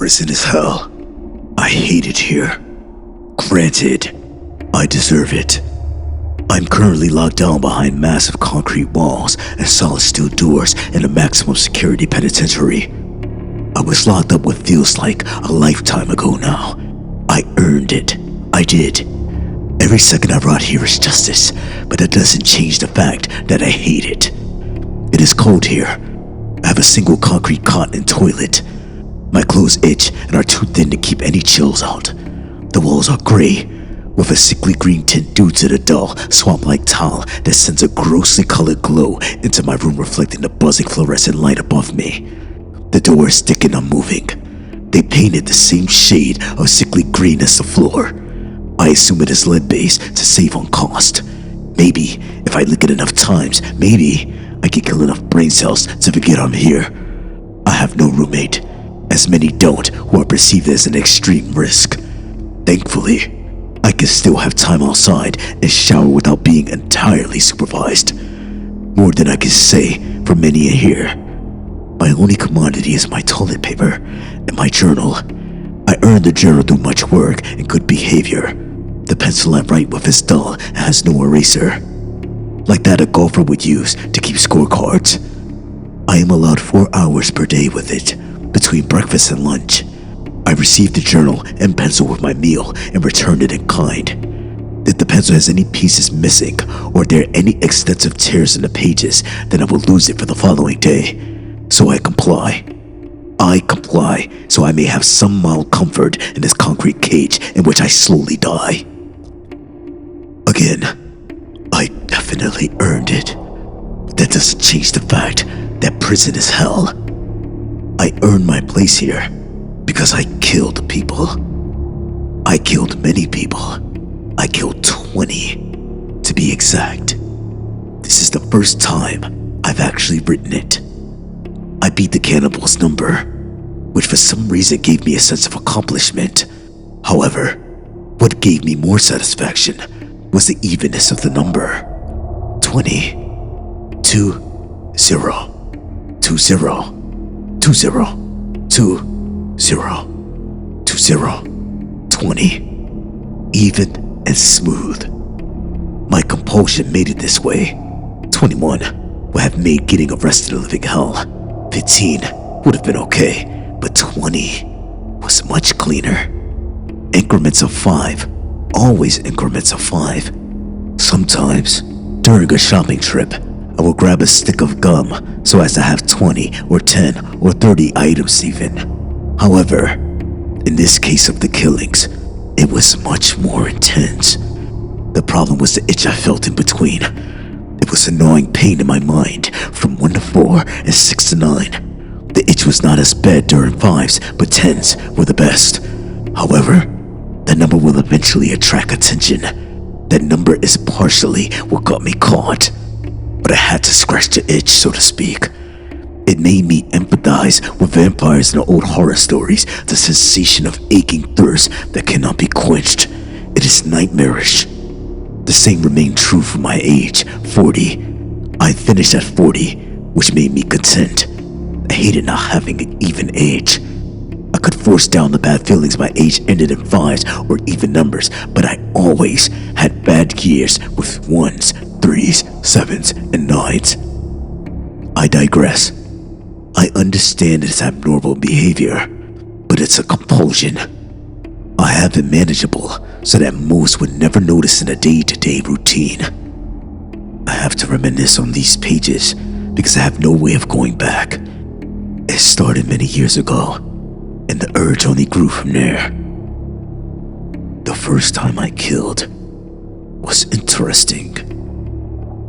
prison is hell. I hate it here. Granted, I deserve it. I'm currently locked down behind massive concrete walls and solid steel doors in a maximum security penitentiary. I was locked up what feels like a lifetime ago now. I earned it. I did. Every second I brought here is justice, but that doesn't change the fact that I hate it. It is cold here. I have a single concrete cot and toilet. My clothes itch and are too thin to keep any chills out. The walls are gray, with a sickly green tint due to the dull, swamp-like tile that sends a grossly colored glow into my room, reflecting the buzzing fluorescent light above me. The door is thick and unmoving. They painted the same shade of sickly green as the floor. I assume it is lead-based to save on cost. Maybe, if I lick it enough times, maybe I can kill enough brain cells to forget I'm here. I have no roommate, as many don't who are perceived as an extreme risk. Thankfully, I can still have time outside and shower without being entirely supervised. More than I can say for many in here. My only commodity is my toilet paper and my journal. I earned the journal through much work and good behavior. The pencil I write with is dull and has no eraser, like that a golfer would use to keep scorecards. I am allowed 4 hours per day with it, between breakfast and lunch. I received the journal and pencil with my meal and returned it in kind. If the pencil has any pieces missing or there are any extensive tears in the pages, then I will lose it for the following day. So I comply. I comply so I may have some mild comfort in this concrete cage in which I slowly die. Again, I definitely earned it. But that doesn't change the fact that prison is hell. I earned my place here because I killed people. I killed many people. I killed 20, to be exact. This is the first time I've actually written it. I beat the cannibal's number, which for some reason gave me a sense of accomplishment. However, what gave me more satisfaction was the evenness of the number. 20, 2, 0, 2, 0, 2, 0, 2, 0, 2, 0, 20. Even and smooth. My compulsion made it this way. 21 would have made getting arrested a living hell. 15 would have been okay, but 20 was much cleaner. Increments of 5, always increments of 5. Sometimes, during a shopping trip, I will grab a stick of gum so as to have 20 or 10 or 30 items even. However, in this case of the killings, it was much more intense. The problem was the itch I felt in between. It was a gnawing pain in my mind from 1 to 4 and 6 to 9. The itch was not as bad during 5s, but 10s were the best. However, that number will eventually attract attention. That number is partially what got me caught. But I had to scratch the itch, so to speak. It made me empathize with vampires in the old horror stories, the sensation of aching thirst that cannot be quenched. It is nightmarish. The same remained true for my age, 40. I finished at 40, which made me content. I hated not having an even age. I could force down the bad feelings my age ended in 5s or even numbers, but I always had bad years with 1s, 3s, 7s, and 9s. I digress. I understand it's abnormal behavior, but it's a compulsion. I have it manageable so that most would never notice in a day-to-day routine. I have to reminisce on these pages because I have no way of going back. It started many years ago, and the urge only grew from there. The first time I killed was interesting.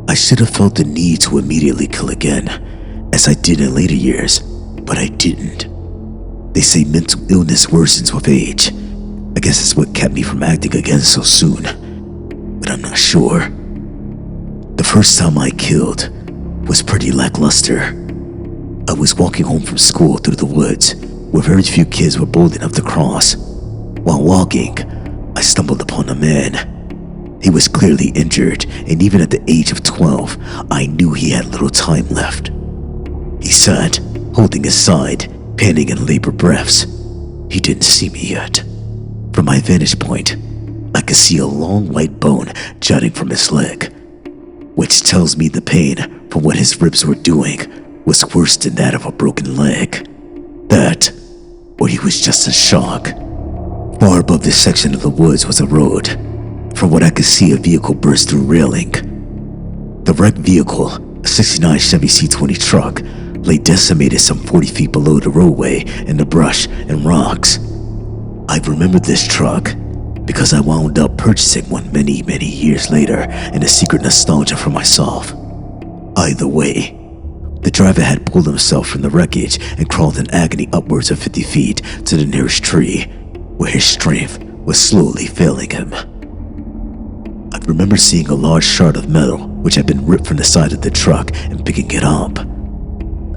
I should have felt the need to immediately kill again, as I did in later years, but I didn't. They say mental illness worsens with age. I guess that's what kept me from acting again so soon, but I'm not sure. The first time I killed was pretty lackluster. I was walking home from school through the woods, where very few kids were bold enough to cross. While walking, I stumbled upon a man. He was clearly injured, and even at the age of 12, I knew he had little time left. He sat, holding his side, panting in labored breaths. He didn't see me yet. From my vantage point, I could see a long white bone jutting from his leg, which tells me the pain from what his ribs were doing was worse than that of a broken leg. That, or he was just in shock. Far above this section of the woods was a road. From what I could see, a vehicle burst through railing. The wrecked vehicle, a 69 Chevy C20 truck, lay decimated some 40 feet below the roadway in the brush and rocks. I remembered this truck because I wound up purchasing one many years later in a secret nostalgia for myself. Either way, the driver had pulled himself from the wreckage and crawled in agony upwards of 50 feet to the nearest tree, where his strength was slowly failing him. I remember seeing a large shard of metal which had been ripped from the side of the truck and picking it up.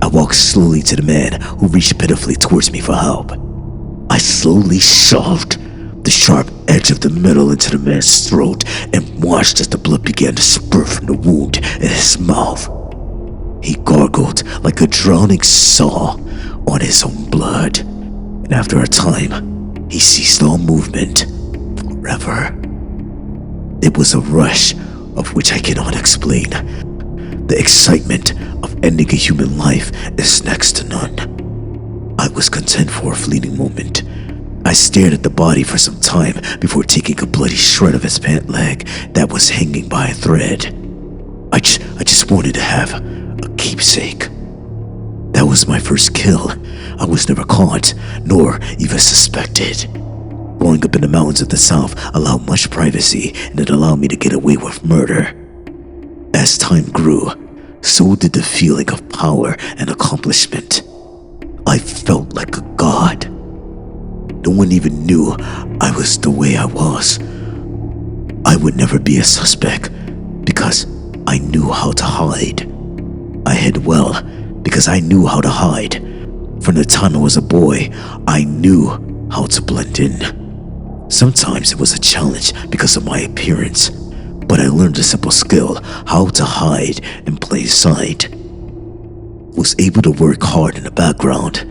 I walked slowly to the man who reached pitifully towards me for help. I slowly shoved the sharp edge of the metal into the man's throat and watched as the blood began to spurt from the wound in his mouth. He gargled like a drowning saw on his own blood, and after a time, he ceased all movement forever. It was a rush of which I cannot explain. The excitement of ending a human life is next to none. I was content for a fleeting moment. I stared at the body for some time before taking a bloody shred of his pant leg that was hanging by a thread. I just wanted to have a keepsake. That was my first kill. I was never caught, nor even suspected. Growing up in the mountains of the South allowed much privacy, and it allowed me to get away with murder. As time grew, so did the feeling of power and accomplishment. I felt like a god. No one even knew I was the way I was. I would never be a suspect because I knew how to hide. I hid well because I knew how to hide. From the time I was a boy, I knew how to blend in. Sometimes it was a challenge because of my appearance, but I learned a simple skill, how to hide in plain sight. Was able to work hard in the background.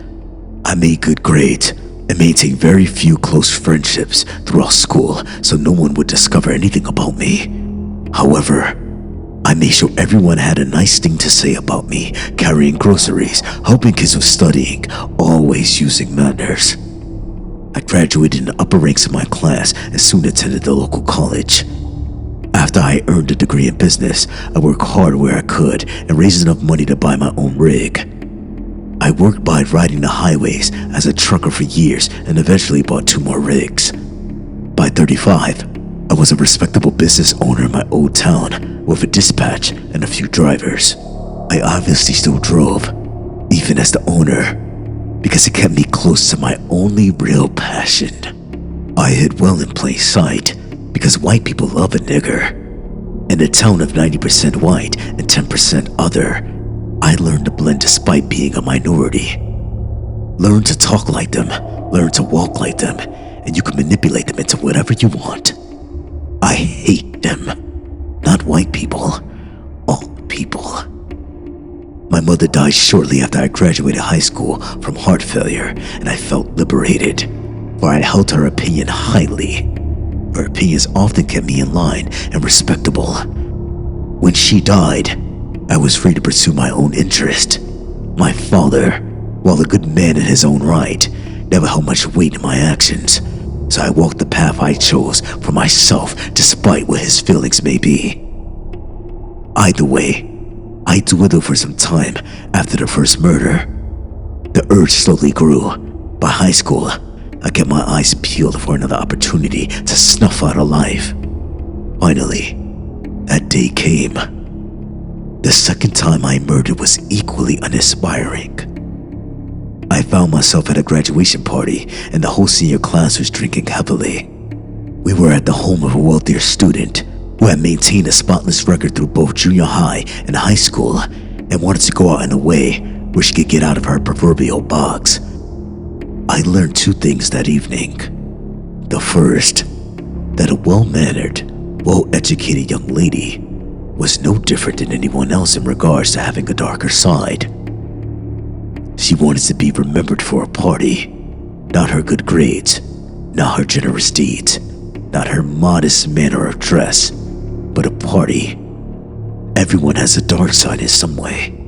I made good grades and maintained very few close friendships throughout school, so no one would discover anything about me. However, I made sure everyone had a nice thing to say about me, carrying groceries, helping kids with studying, always using manners. I graduated in the upper ranks of my class and soon attended the local college. After I earned a degree in business, I worked hard where I could and raised enough money to buy my own rig. I worked by riding the highways as a trucker for years and eventually bought 2 more rigs. By 35, I was a respectable business owner in my old town with a dispatch and a few drivers. I obviously still drove, even as the owner, because it kept me close to my only real passion. I hid well in plain sight because white people love a nigger. In a town of 90% white and 10% other, I learned to blend despite being a minority. Learn to talk like them, learn to walk like them, and you can manipulate them into whatever you want. I hate them. Not white people, all people. My mother died shortly after I graduated high school from heart failure, and I felt liberated, for I held her opinion highly. Her opinions often kept me in line and respectable. When she died, I was free to pursue my own interest. My father, while a good man in his own right, never held much weight in my actions, so I walked the path I chose for myself despite what his feelings may be. Either way, I dwindled for some time after the first murder. The urge slowly grew. By high school, I kept my eyes peeled for another opportunity to snuff out a life. Finally, that day came. The second time I murdered was equally uninspiring. I found myself at a graduation party and the whole senior class was drinking heavily. We were at the home of a wealthier student who had maintained a spotless record through both junior high and high school and wanted to go out in a way where she could get out of her proverbial box. I learned 2 things that evening. The first, that a well-mannered, well-educated young lady was no different than anyone else in regards to having a darker side. She wanted to be remembered for a party, Not her good grades, not her generous deeds, not her modest manner of dress, but a party. Everyone has a dark side in some way.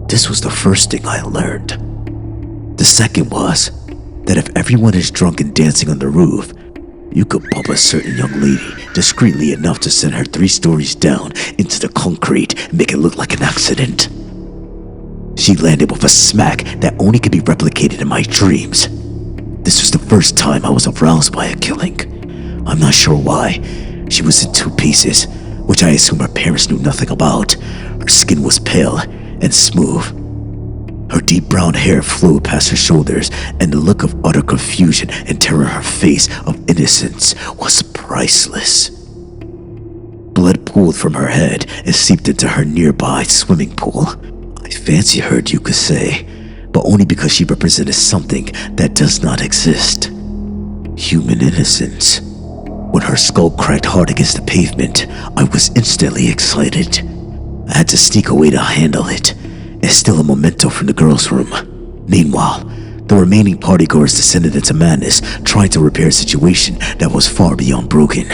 This was the first thing I learned. The second was that if everyone is drunk and dancing on the roof, you could bump a certain young lady discreetly enough to send her 3 stories down into the concrete and make it look like an accident. She landed with a smack that only could be replicated in my dreams. This was the first time I was aroused by a killing. I'm not sure why. She was in 2 pieces, which I assume her parents knew nothing about. Her skin was pale and smooth. Her deep brown hair flowed past her shoulders, and the look of utter confusion and terror on her face of innocence was priceless. Blood pooled from her head and seeped into her nearby swimming pool. I fancied her, you could say, but only because she represented something that does not exist. Human innocence. When her skull cracked hard against the pavement, I was instantly excited. I had to sneak away to handle it, and steal a memento from the girls' room. Meanwhile, the remaining partygoers descended into madness, trying to repair a situation that was far beyond broken.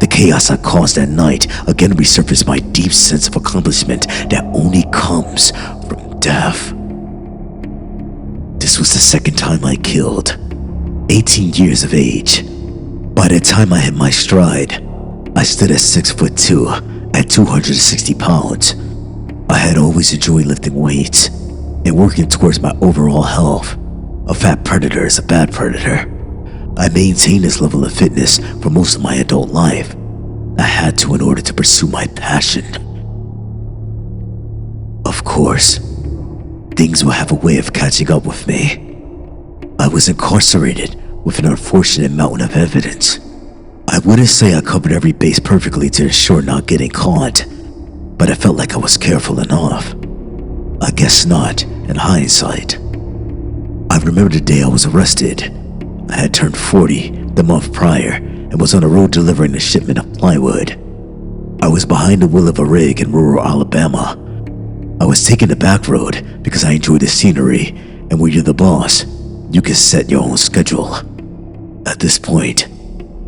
The chaos I caused that night again resurfaced my deep sense of accomplishment that only comes from death. This was the second time I killed. 18 years of age. By the time I hit my stride, I stood at 6'2", at 260 pounds. I had always enjoyed lifting weights and working towards my overall health. A fat predator is a bad predator. I maintained this level of fitness for most of my adult life. I had to in order to pursue my passion. Of course, things will have a way of catching up with me. I was incarcerated with an unfortunate mountain of evidence. I wouldn't say I covered every base perfectly to ensure not getting caught, but I felt like I was careful enough. I guess not, in hindsight. I remember the day I was arrested. I had turned 40 the month prior and was on the road delivering a shipment of plywood. I was behind the wheel of a rig in rural Alabama. I was taking the back road because I enjoyed the scenery, and when you're the boss, you can set your own schedule. At this point,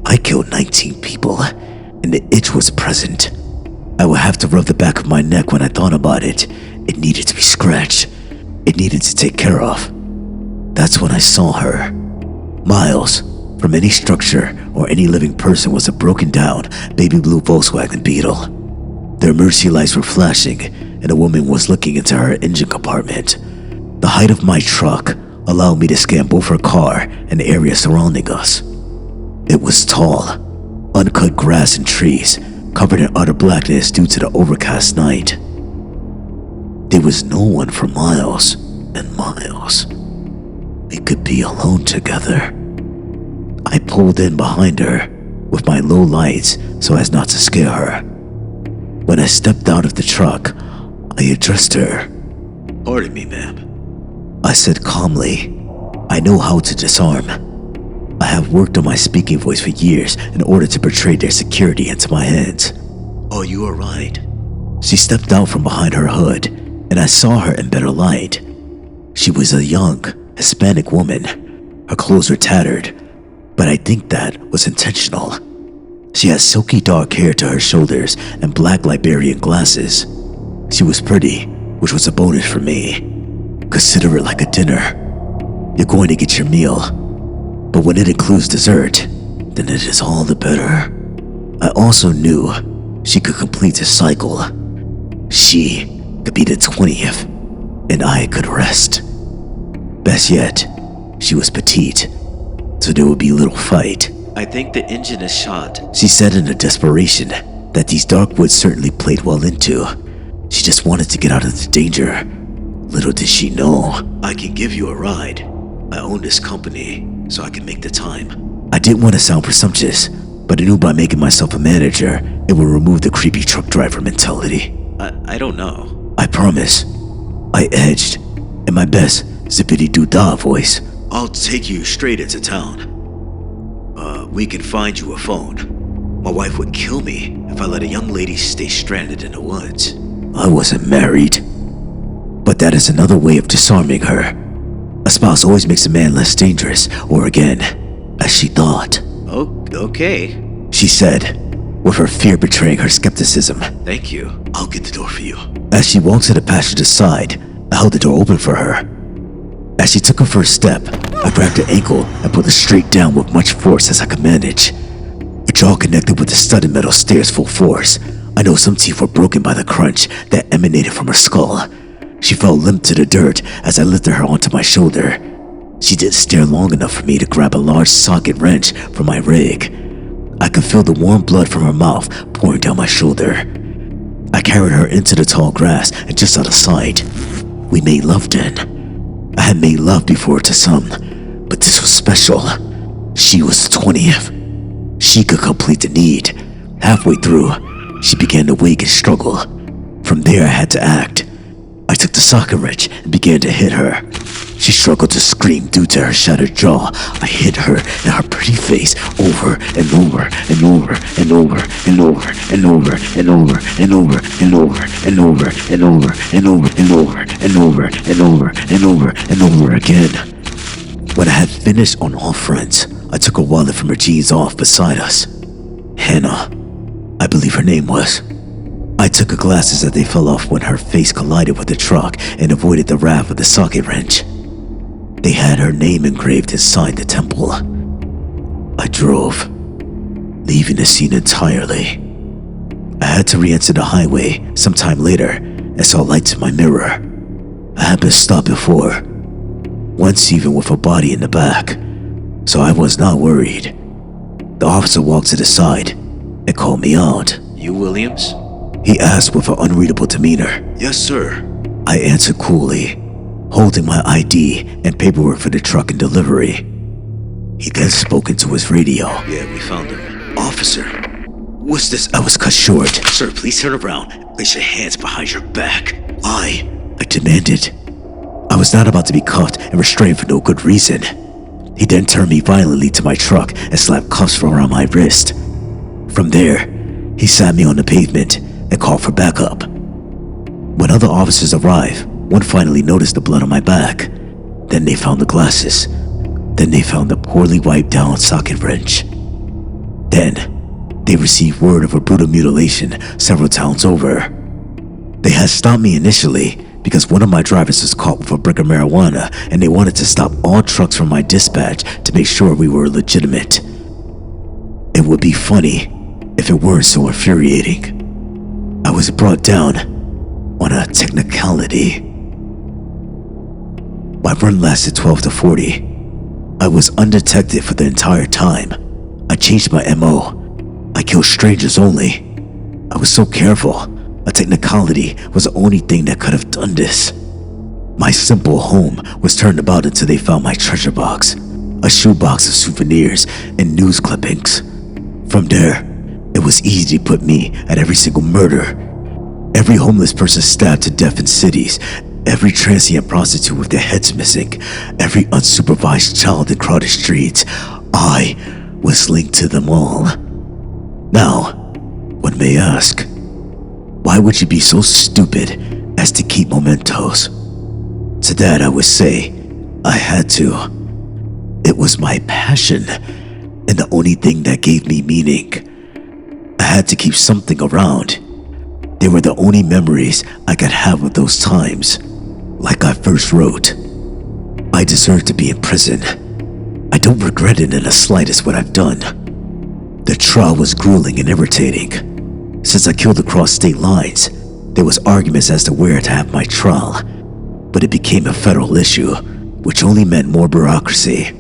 I killed 19 people, and the itch was present. I would have to rub the back of my neck when I thought about it. It needed to be scratched. It needed to take care of. That's when I saw her. Miles from any structure or any living person was a broken down baby blue Volkswagen Beetle. The emergency lights were flashing, and a woman was looking into her engine compartment. The height of my truck allowed me to scan both her car and the area surrounding us. It was tall, uncut grass and trees, covered in utter blackness due to the overcast night. There was no one for miles and miles. We could be alone together. I pulled in behind her with my low lights so as not to scare her. When I stepped out of the truck, I addressed her. "Pardon me, ma'am," I said calmly. "I know how to disarm. I have worked on my speaking voice for years in order to portray their security into my hands." "Are you alright?" She stepped out from behind her hood, and I saw her in better light. She was a young, Hispanic woman. Her clothes were tattered, but I think that was intentional. She had silky dark hair to her shoulders and black Liberian glasses. She was pretty, which was a bonus for me. Consider it like a dinner. You're going to get your meal, but when it includes dessert, then it is all the better. I also knew she could complete the cycle. She could be the 20th, and I could rest. Best yet, she was petite, so there would be little fight. "I think the engine is shot," she said in a desperation that these dark woods certainly played well into. She just wanted to get out of the danger. Little did she know, "I can give you a ride. I own this company, so I can make the time." I didn't want to sound presumptuous, but I knew by making myself a manager, it would remove the creepy truck driver mentality. I don't know. "I promise," I edged, in my best zippity-doo-dah voice. "I'll take you straight into town. We can find you a phone. My wife would kill me if I let a young lady stay stranded in the woods." I wasn't married, but that is another way of disarming her. A spouse always makes a man less dangerous, or again, as she thought. Okay. She said, with her fear betraying her skepticism. Thank you. I'll get the door for you. As she walked to the passenger's side, I held the door open for her. As she took her first step, I grabbed her ankle and pulled her straight down with much force as I could manage. Her jaw connected with the studded metal stairs full force. I know some teeth were broken by the crunch that emanated from her skull. She fell limp to the dirt as I lifted her onto my shoulder. She didn't stare long enough for me to grab a large socket wrench from my rig. I could feel the warm blood from her mouth pouring down my shoulder. I carried her into the tall grass and just out of sight. We made love then. I had made love before to some, but this was special. She was the 20th. She could complete the need. Halfway through, she began to wake and struggle. From there, I had to act. I took the socket wrench and began to hit her. She struggled to scream due to her shattered jaw. I hit her in her pretty face over and over and over and over and over and over and over and over and over and over and over and over and over and over and over and over and over again. When I had finished on all fronts, I took her wallet from her jeans off beside us. Hannah, I believe her name was. I took her glasses as they fell off when her face collided with the truck and avoided the wrath of the socket wrench. They had her name engraved inside the temple. I drove, leaving the scene entirely. I had to re-enter the highway sometime later and saw lights in my mirror. I had been stopped before, once even with a body in the back, so I was not worried. The officer walked to the side and called me out. You Williams? He asked with an unreadable demeanor. Yes, sir. I answered coolly, holding my ID and paperwork for the truck and delivery. He then spoke into his radio. Yeah, we found him. Officer, what's this? I was cut short. Sir, please turn around and place your hands behind your back. I demanded. I was not about to be cuffed and restrained for no good reason. He then turned me violently to my truck and slapped cuffs around my wrist. From there, he sat me on the pavement and called for backup. When other officers arrived, one finally noticed the blood on my back. Then they found the glasses. Then they found the poorly wiped down socket wrench. Then, they received word of a brutal mutilation several towns over. They had stopped me initially because one of my drivers was caught with a brick of marijuana and they wanted to stop all trucks from my dispatch to make sure we were legitimate. It would be funny if it weren't so infuriating. I was brought down on a technicality. My run lasted 12 to 40. I was undetected for the entire time. I changed my MO. I killed strangers only. I was so careful. A technicality was the only thing that could have done this. My simple home was turned about until they found my treasure box, a shoebox of souvenirs and news clippings. From there, it was easy to put me at every single murder. Every homeless person stabbed to death in cities, every transient prostitute with their heads missing, every unsupervised child in crowded streets, I was linked to them all. Now, one may ask, why would you be so stupid as to keep mementos? To that I would say, I had to. It was my passion, and the only thing that gave me meaning. I had to keep something around. They were the only memories I could have of those times. Like I first wrote, I deserve to be in prison. I don't regret it in the slightest what I've done. The trial was grueling and irritating. Since I killed across state lines, there was arguments as to where to have my trial, but it became a federal issue, which only meant more bureaucracy.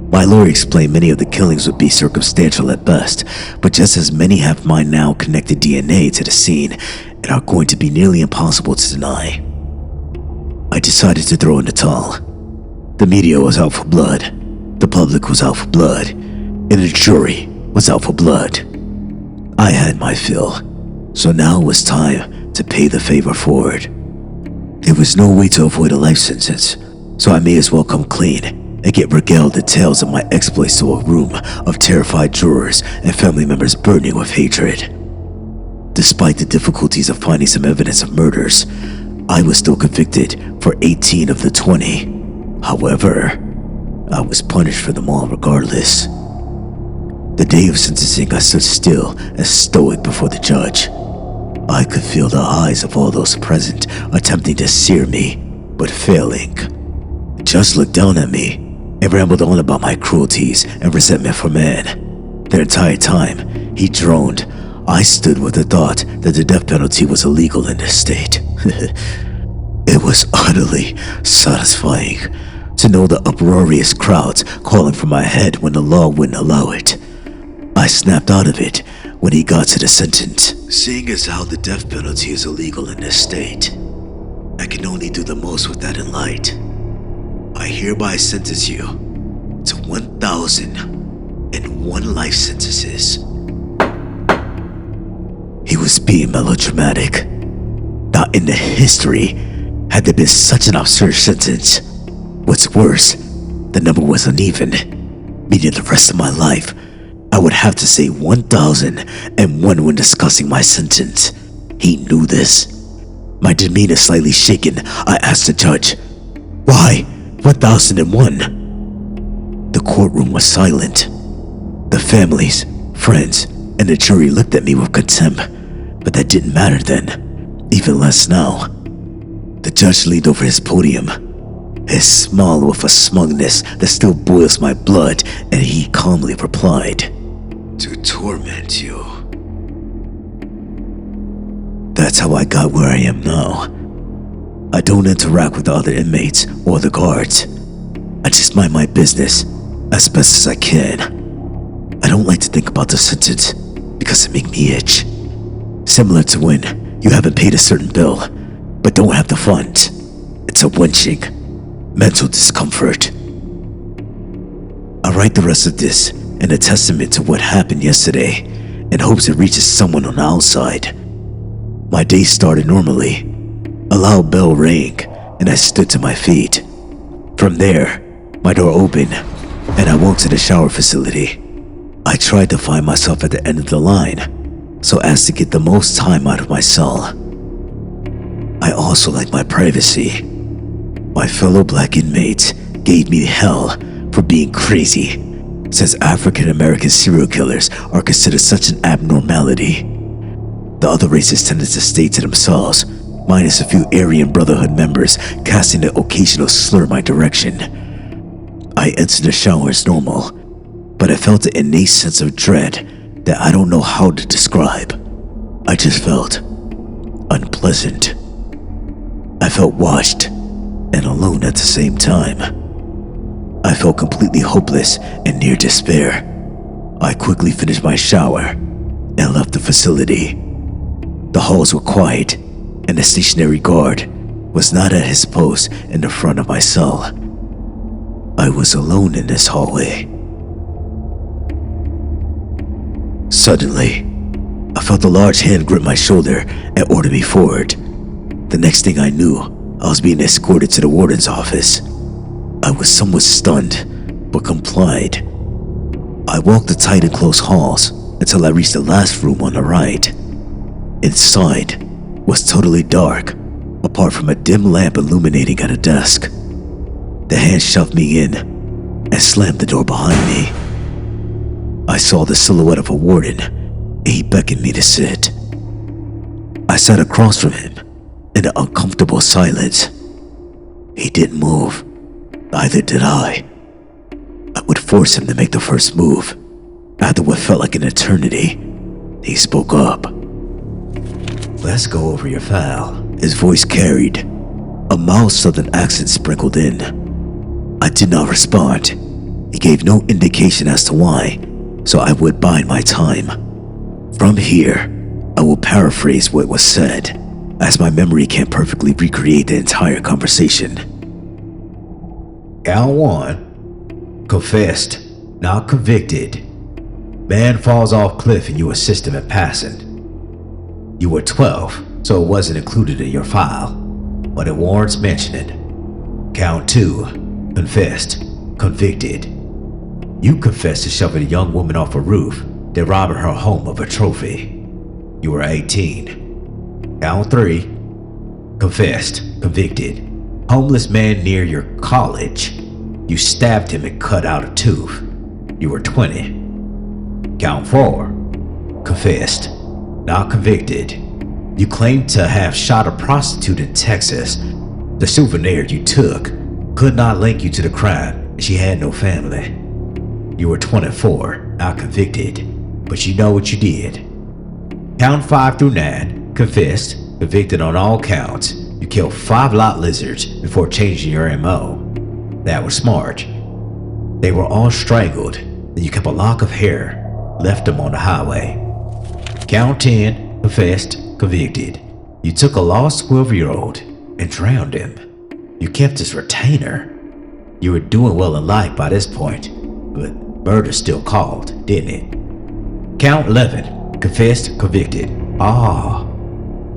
My lawyer explained many of the killings would be circumstantial at best, but just as many have my now connected DNA to the scene and are going to be nearly impossible to deny. I decided to throw in the towel. The media was out for blood, the public was out for blood, and the jury was out for blood. I had my fill, so now it was time to pay the favor forward. There was no way to avoid a life sentence, so I may as well come clean and get regaled the tales of my exploits to a room of terrified jurors and family members burning with hatred. Despite the difficulties of finding some evidence of murders, I was still convicted for 18 of the 20. However, I was punished for them all regardless. The day of sentencing, I stood still and stoic before the judge. I could feel the eyes of all those present attempting to sear me, but failing. The judge looked down at me and rambled on about my cruelties and resentment for man. The entire time, he droned. I stood with the thought that the death penalty was illegal in this state. It was utterly satisfying to know the uproarious crowds calling for my head when the law wouldn't allow it. I snapped out of it when he got to the sentence. Seeing as how the death penalty is illegal in this state, I can only do the most with that in light. I hereby sentence you to 1,001 life sentences. He was being melodramatic. Not in the history had there been such an absurd sentence. What's worse, the number was uneven, meaning the rest of my life I would have to say 1,001 when discussing my sentence. He knew this. My demeanor slightly shaken, I asked the judge, "Why 1,001? The courtroom was silent. The families, friends, and the jury looked at me with contempt, but that didn't matter then, even less now. The judge leaned over his podium, his smile with a smugness that still boils my blood, and he calmly replied, "To torment you." That's how I got where I am now. I don't interact with the other inmates or the guards. I just mind my business as best as I can. I don't like to think about the sentence because it makes me itch. Similar to when you haven't paid a certain bill but don't have the funds. It's a wrenching, mental discomfort. I write the rest of this in a testament to what happened yesterday in hopes it reaches someone on the outside. My day started normally. A loud bell rang and I stood to my feet. From there, my door opened and I walked to the shower facility. I tried to find myself at the end of the line so as to get the most time out of my cell. I also like my privacy. My fellow black inmates gave me hell for being crazy, since African American serial killers are considered such an abnormality. The other races tended to stay to themselves, minus a few Aryan Brotherhood members casting an occasional slur in my direction. I entered the shower as normal, but I felt an innate sense of dread that I don't know how to describe. I just felt unpleasant. I felt watched and alone at the same time. I felt completely hopeless and near despair. I quickly finished my shower and left the facility. The halls were quiet, and the stationary guard was not at his post in the front of my cell. I was alone in this hallway. Suddenly, I felt a large hand grip my shoulder and order me forward. The next thing I knew, I was being escorted to the warden's office. I was somewhat stunned, but complied. I walked the tight and close halls until I reached the last room on the right. Inside was totally dark, apart from a dim lamp illuminating at a desk. The hand shoved me in and slammed the door behind me. I saw the silhouette of a warden, and he beckoned me to sit. I sat across from him in an uncomfortable silence. He didn't move, neither did I. I would force him to make the first move. After what felt like an eternity, he spoke up. "Let's go over your file." His voice carried a mild southern accent sprinkled in. I did not respond. He gave no indication as to why, so I would bide my time. From here, I will paraphrase what was said, as my memory can't perfectly recreate the entire conversation. Count 1. Confessed, not convicted. Man falls off cliff and you assist him in passing. You were 12, so it wasn't included in your file, but it warrants mentioning. Count 2. Confessed, convicted. You confessed to shoving a young woman off a roof, then robbing her home of a trophy. You were 18. Count 3. Confessed, convicted. Homeless man near your college. You stabbed him and cut out a tooth. You were 20. Count 4. Confessed. Not convicted. You claimed to have shot a prostitute in Texas. The souvenir you took could not link you to the crime, and she had no family. You were 24, not convicted, but you know what you did. Count 5 through 9. Confessed. Convicted on all counts. You killed 5 lot lizards before changing your MO. That was smart. They were all strangled, and you kept a lock of hair, left them on the highway. Count 10, confessed, convicted. You took a lost 12-year-old and drowned him. You kept his retainer. You were doing well in life by this point, but murder still called, didn't it? Count 11, confessed, convicted.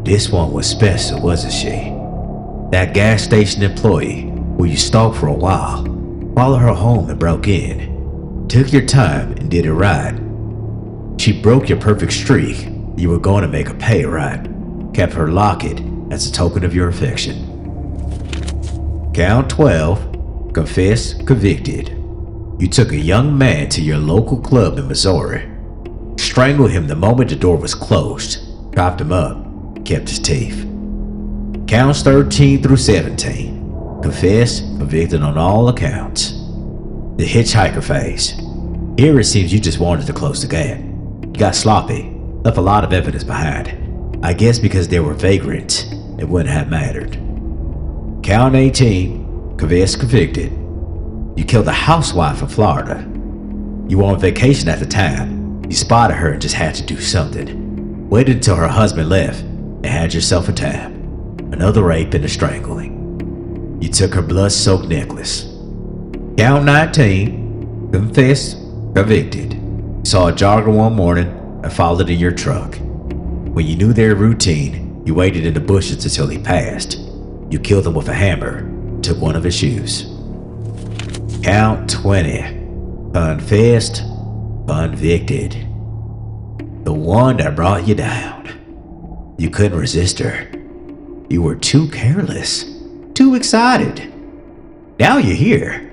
This one was special, wasn't she? That gas station employee who you stalked for a while, followed her home and broke in. Took your time and did it right. She broke your perfect streak. You were going to make her pay, right? Kept her locket as a token of your affection. Count 12, confessed, convicted. You took a young man to your local club in Missouri. Strangled him the moment the door was closed. Chopped him up. Kept his teeth. Counts 13 through 17. Confessed, convicted on all accounts. The hitchhiker phase. Here it seems you just wanted to close the gap. You got sloppy, left a lot of evidence behind. I guess because they were vagrants, it wouldn't have mattered. Count 18. Confessed, convicted. You killed a housewife in Florida. You were on vacation at the time. You spotted her and just had to do something. Waited until her husband left and had yourself a time. Another rape and a strangling. You took her blood-soaked necklace. Count 19. Confessed, convicted. You saw a jogger one morning and followed in your truck. When you knew their routine, you waited in the bushes until he passed. You killed him with a hammer, took one of his shoes. Count 20. Confessed, convicted. The one that brought you down. You couldn't resist her. You were too careless, too excited. Now you're here.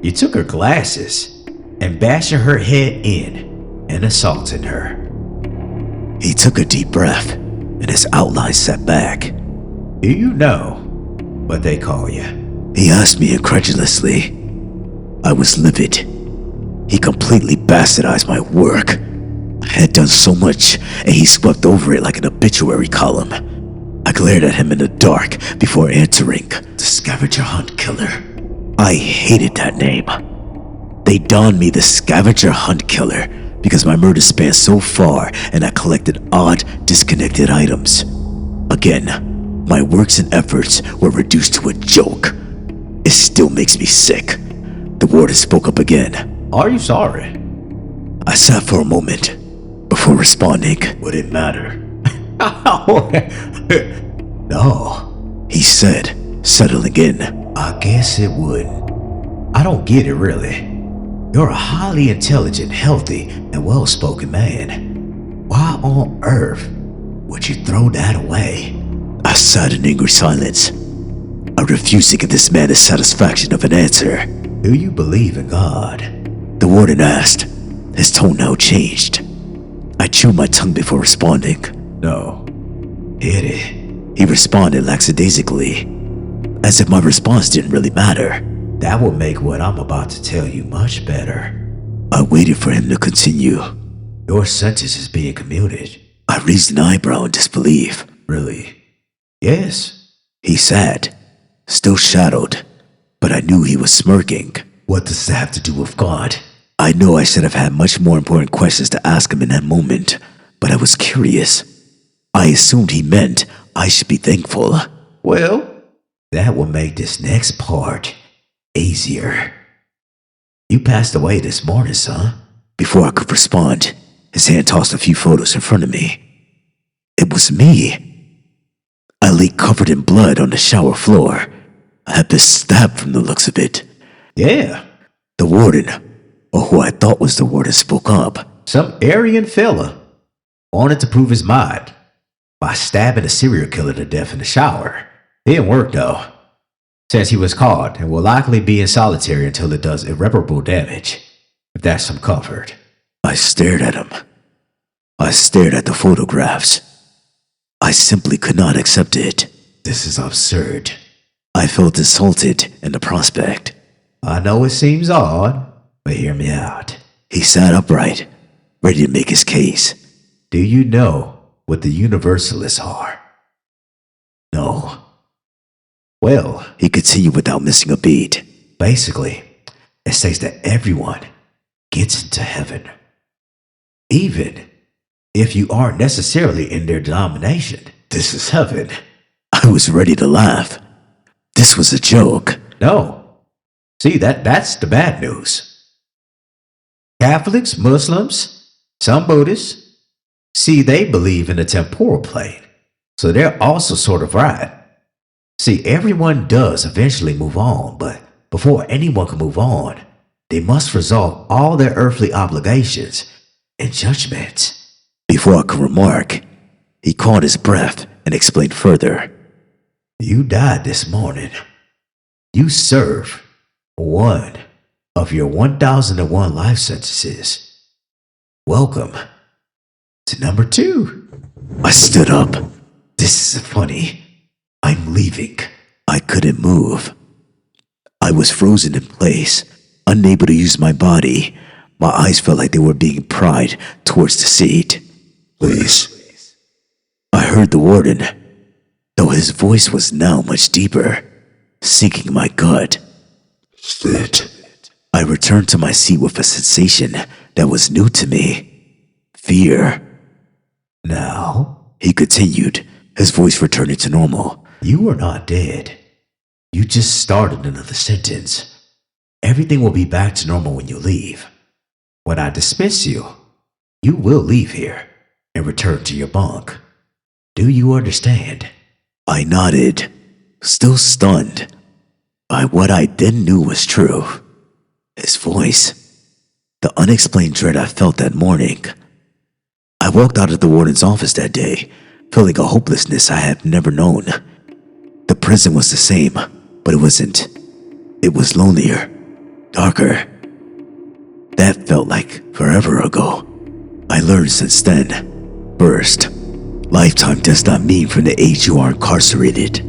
You took her glasses and bashed her head in and assaulted her. He took a deep breath, and his outline set back. Do you know what they call you? He asked me incredulously. I was livid. He completely bastardized my work. I had done so much, and he swept over it like an obituary column. I glared at him in the dark before answering. The scavenger hunt killer. I hated that name. They donned me the scavenger hunt killer because my murder spanned so far and I collected odd, disconnected items. Again, my works and efforts were reduced to a joke. It still makes me sick. The warden spoke up again. Are you sorry? I sat for a moment before responding. Would it matter? No, he said, settling in. I guess it wouldn't. I don't get it really. You're a highly intelligent, healthy, and well-spoken man. Why on earth would you throw that away? I sat in angry silence. I refused to give this man the satisfaction of an answer. Do you believe in God? The warden asked. His tone now changed. I chewed my tongue before responding. No. Hit it. He responded lackadaisically, as if my response didn't really matter. That will make what I'm about to tell you much better. I waited for him to continue. Your sentence is being commuted. I raised an eyebrow in disbelief. Really? Yes. He sat, still shadowed, but I knew he was smirking. What does that have to do with God? I know I should have had much more important questions to ask him in that moment, but I was curious. I assumed he meant I should be thankful. Well, that will make this next part easier. You passed away this morning, son. Before I could respond, his hand tossed a few photos in front of me. It was me. I lay covered in blood on the shower floor. I had been stabbed from the looks of it. Yeah. The warden, or who I thought was the warden, spoke up. Some Aryan fella wanted to prove his mind by stabbing a serial killer to death in the shower. It didn't work though. Says he was caught and will likely be in solitary until it does irreparable damage. If that's some comfort. I stared at him. I stared at the photographs. I simply could not accept it. This is absurd. I felt insulted in the prospect. I know it seems odd, but hear me out. He sat upright, ready to make his case. Do you know what the Universalists are? No. Well, He continued without missing a beat. basically, it states that everyone gets into heaven. Even if you aren't necessarily in their denomination. This is heaven. I was ready to laugh. This was a joke. No. See, that's the bad news. Catholics, Muslims, some Buddhists, see, they believe in the temporal plane. So they're also sort of right. See, everyone does eventually move on, but before anyone can move on, they must resolve all their earthly obligations and judgments. Before I could remark, he caught his breath and explained further. You died this morning. You serve one of your 1001 life sentences. Welcome to number 2. I stood up. This is funny. I'm leaving. I couldn't move. I was frozen in place, unable to use my body. My eyes felt like they were being pried towards the seat. Please. I heard the warden, though his voice was now much deeper, sinking my gut. Sit. I returned to my seat with a sensation that was new to me. Fear. Now, He continued, his voice returning to normal. you are not dead. You just started another sentence. Everything will be back to normal when you leave. When I dismiss you, you will leave here and return to your bunk. Do you understand? I nodded, still stunned by what I then knew was true. His voice, the unexplained dread I felt that morning. I walked out of the warden's office that day, feeling a hopelessness I had never known. The prison was the same, but it wasn't. It was lonelier, darker. That felt like forever ago. I learned since then. First, lifetime does not mean from the age you are incarcerated.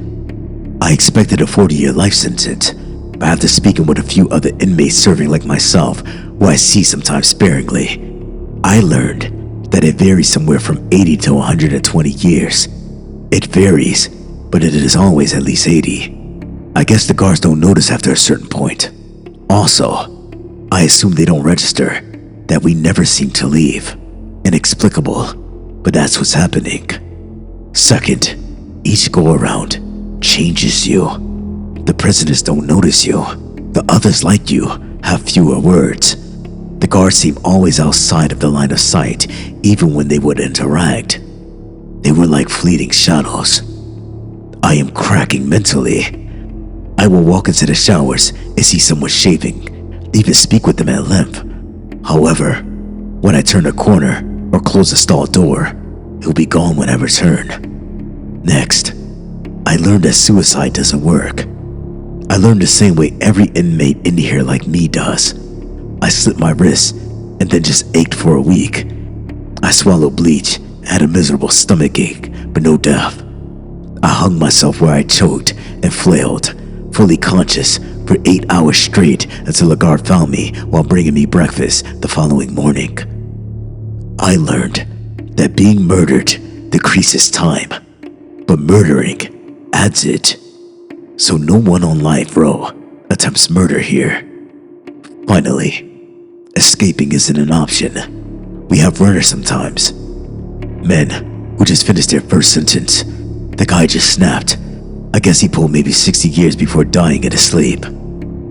I expected a 40-year life sentence, but after speaking with a few other inmates serving like myself, who I see sometimes sparingly, I learned that it varies somewhere from 80 to 120 years. It varies, but it is always at least 80. I guess the guards don't notice after a certain point. Also, I assume they don't register, that we never seem to leave. Inexplicable, but that's what's happening. Second, each go-around changes you. The prisoners don't notice you. The others like you have fewer words. The guards seem always outside of the line of sight, even when they would interact. They were like fleeting shadows. I am cracking mentally. I will walk into the showers and see someone shaving, even speak with them at length. However, when I turn a corner or close a stall door, he'll be gone when I return. Next, I learned that suicide doesn't work. I learned the same way every inmate in here like me does. I slit my wrist and then just ached for a week. I swallowed bleach, had a miserable stomach ache, but no death. I hung myself where I choked and flailed, fully conscious for 8 hours straight until a guard found me while bringing me breakfast the following morning. I learned that being murdered decreases time, but murdering adds it. So no one on life row attempts murder here. Finally, escaping isn't an option. We have runners sometimes. Men who just finished their first sentence. The guy just snapped. I guess he pulled maybe 60 years before dying in his sleep.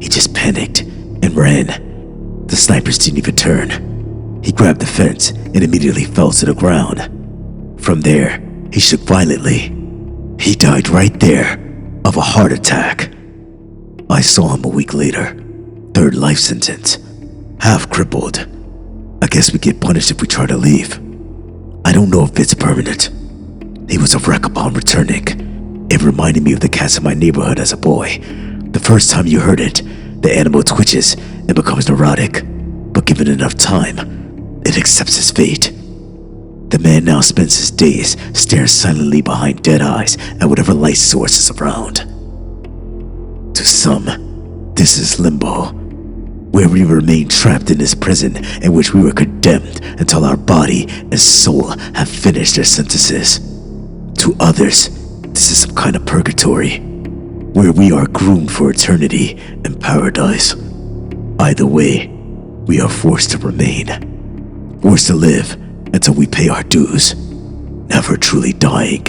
He just panicked and ran. The snipers didn't even turn. He grabbed the fence and immediately fell to the ground. From there, he shook violently. He died right there of a heart attack. I saw him a week later. 3rd life sentence. Half crippled. I guess we get punished if we try to leave. I don't know if it's permanent. He was a wreck upon returning. It reminded me of the cats in my neighborhood as a boy. The first time you heard it, the animal twitches and becomes neurotic, but given enough time, it accepts its fate. The man now spends his days staring silently behind dead eyes at whatever light source is around. To some, this is limbo, where we remain trapped in this prison in which we were condemned until our body and soul have finished their sentences. To others, this is some kind of purgatory, where we are groomed for eternity in paradise. Either way, we are forced to remain, forced to live until we pay our dues, never truly dying.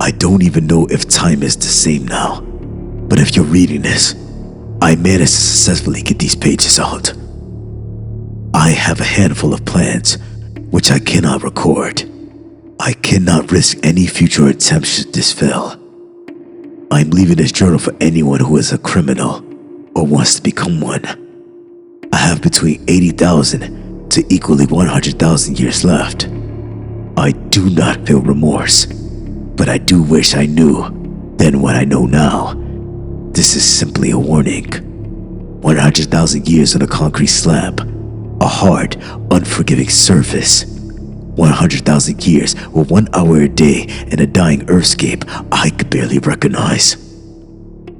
I don't even know if time is the same now, but if you're reading this, I managed to successfully get these pages out. I have a handful of plans, which I cannot record. I cannot risk any future attempts should this fail. I'm leaving this journal for anyone who is a criminal or wants to become one. I have between 80,000 to equally 100,000 years left. I do not feel remorse, but I do wish I knew then what I know now. This is simply a warning. 100,000 years on a concrete slab, a hard, unforgiving surface. 100,000 years with 1 hour a day and a dying earthscape I could barely recognize.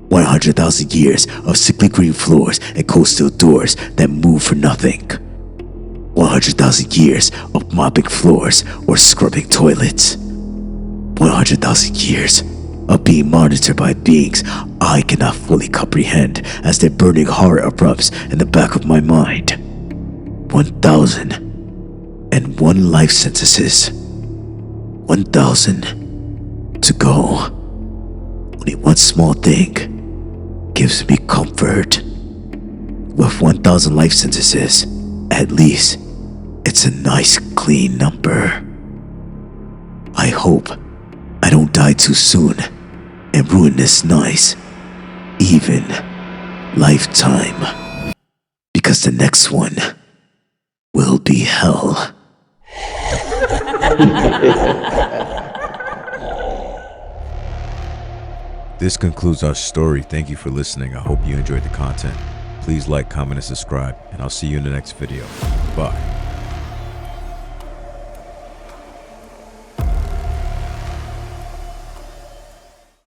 100,000 years of sickly green floors and cold steel doors that move for nothing. 100,000 years of mopping floors or scrubbing toilets. 100,000 years of being monitored by beings I cannot fully comprehend as their burning horror erupts in the back of my mind. 1,001 life sentences. 1,000 to go. Only one small thing gives me comfort. With 1,000 life sentences, at least it's a nice clean number. I hope I don't die too soon and ruin this nice, even lifetime. Because the next one will be hell. This concludes our story. Thank you for listening. I hope you enjoyed the content. Please like, comment, and subscribe, and I'll see you in the next video. Bye.